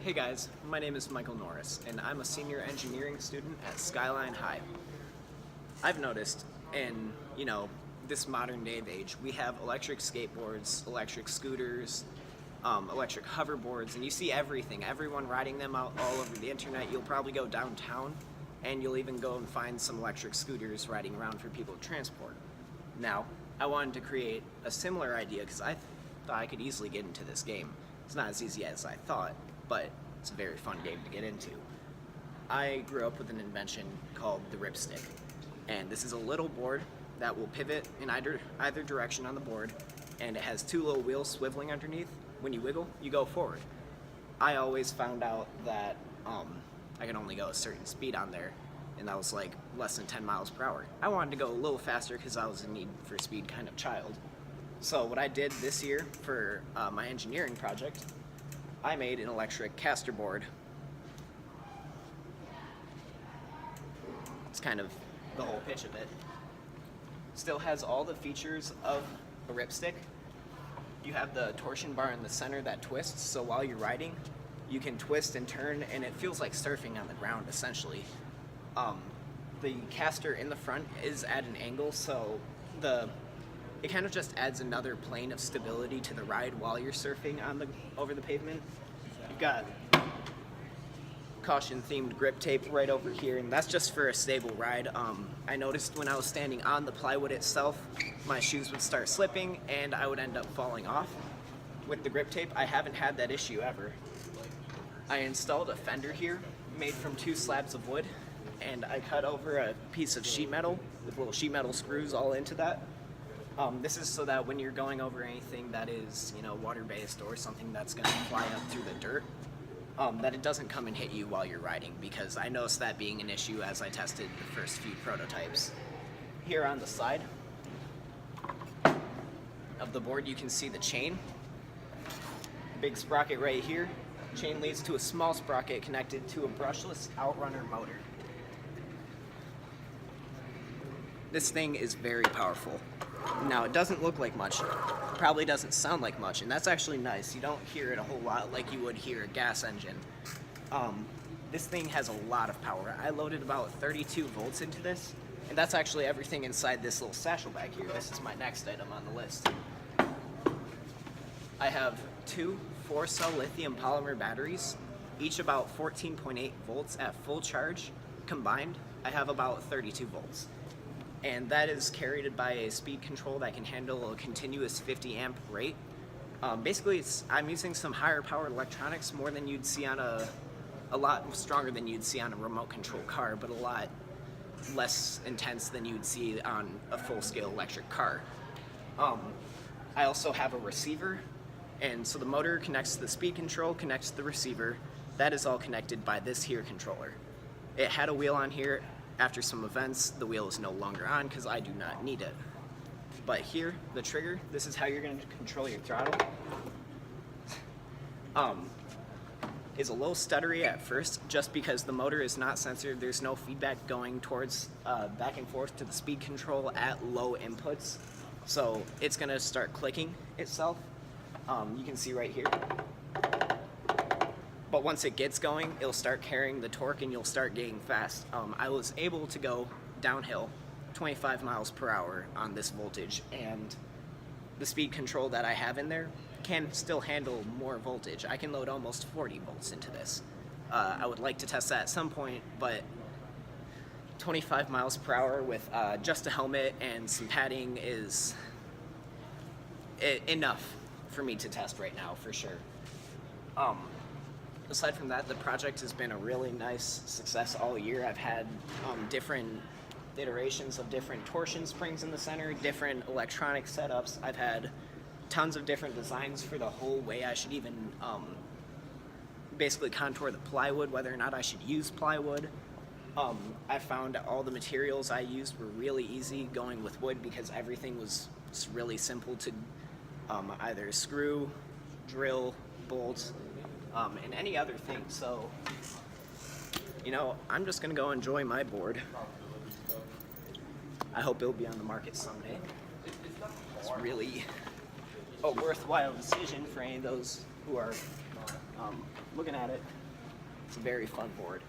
Hey guys, my name is Michael Norris, and I'm a senior engineering student at Skyline High. I've noticed in, this modern day of age, we have electric skateboards, electric scooters, electric hoverboards, and you see everything, everyone riding them out all over the internet. You'll probably go downtown, and you'll even go and find some electric scooters riding around for people to transport. Now, I wanted to create a similar idea because I thought I could easily get into this game. It's not as easy as I thought, but it's a very fun game to get into. I grew up with an invention called the ripstick, and this is a little board that will pivot in either direction on the board, and it has two little wheels swiveling underneath. When you wiggle, you go forward. I always found out that I can only go a certain speed on there, and that was like less than 10 miles per hour. I wanted to go a little faster because I was a need for speed kind of child. So what I did this year for my engineering project, I made an electric caster board. It's kind of the whole pitch of it. Still has all the features of a ripstick. You have the torsion bar in the center that twists, so while you're riding, you can twist and turn, and it feels like surfing on the ground, essentially. The caster in the front is at an angle, so it kind of just adds another plane of stability to the ride while you're surfing over the pavement. You've got caution-themed grip tape right over here, and that's just for a stable ride. I noticed when I was standing on the plywood itself, my shoes would start slipping, and I would end up falling off. With the grip tape, I haven't had that issue ever. I installed a fender here, made from 2 slabs of wood, and I cut over a piece of sheet metal with little sheet metal screws all into that. This is so that when you're going over anything that is, water-based or something that's going to fly up through the dirt, that it doesn't come and hit you while you're riding, because I noticed that being an issue as I tested the first few prototypes. Here on the side of the board, you can see the chain. Big sprocket right here. Chain leads to a small sprocket connected to a brushless outrunner motor. This thing is very powerful. Now, it doesn't look like much, probably doesn't sound like much, and that's actually nice. You don't hear it a whole lot like you would hear a gas engine. This thing has a lot of power. I loaded about 32 volts into this, and that's actually everything inside this little satchel bag here. This is my next item on the list. I have 2 4-cell lithium polymer batteries, each about 14.8 volts at full charge. Combined, I have about 32 volts. And that is carried by a speed control that can handle a continuous 50 amp rate. Basically, I'm using some higher powered electronics, more than you'd see on a lot stronger than you'd see on a remote control car, but a lot less intense than you'd see on a full-scale electric car. I also have a receiver, and so the motor connects to the speed control, connects to the receiver. That is all connected by this here controller. It had a wheel on here. After some events, the wheel is no longer on because I do not need it. But here, the trigger, this is how you're going to control your throttle. Is a little stuttery at first just because the motor is not censored. There's no feedback going towards back and forth to the speed control at low inputs. So it's going to start clicking itself. You can see right here. But once it gets going, it'll start carrying the torque and you'll start getting fast. I was able to go downhill 25 miles per hour on this voltage, and the speed control that I have in there can still handle more voltage. I can load almost 40 volts into this. I would like to test that at some point, but 25 miles per hour with just a helmet and some padding is enough for me to test right now, for sure. Aside from that, the project has been a really nice success all year. I've had different iterations of different torsion springs in the center, different electronic setups. I've had tons of different designs for the whole way I should even basically contour the plywood, whether or not I should use plywood. I found all the materials I used were really easy going with wood because everything was just really simple to either screw, drill, bolt, and any other thing. So, I'm just gonna go enjoy my board. I hope it'll be on the market someday. It's really a worthwhile decision for any of those who are looking at it. It's a very fun board.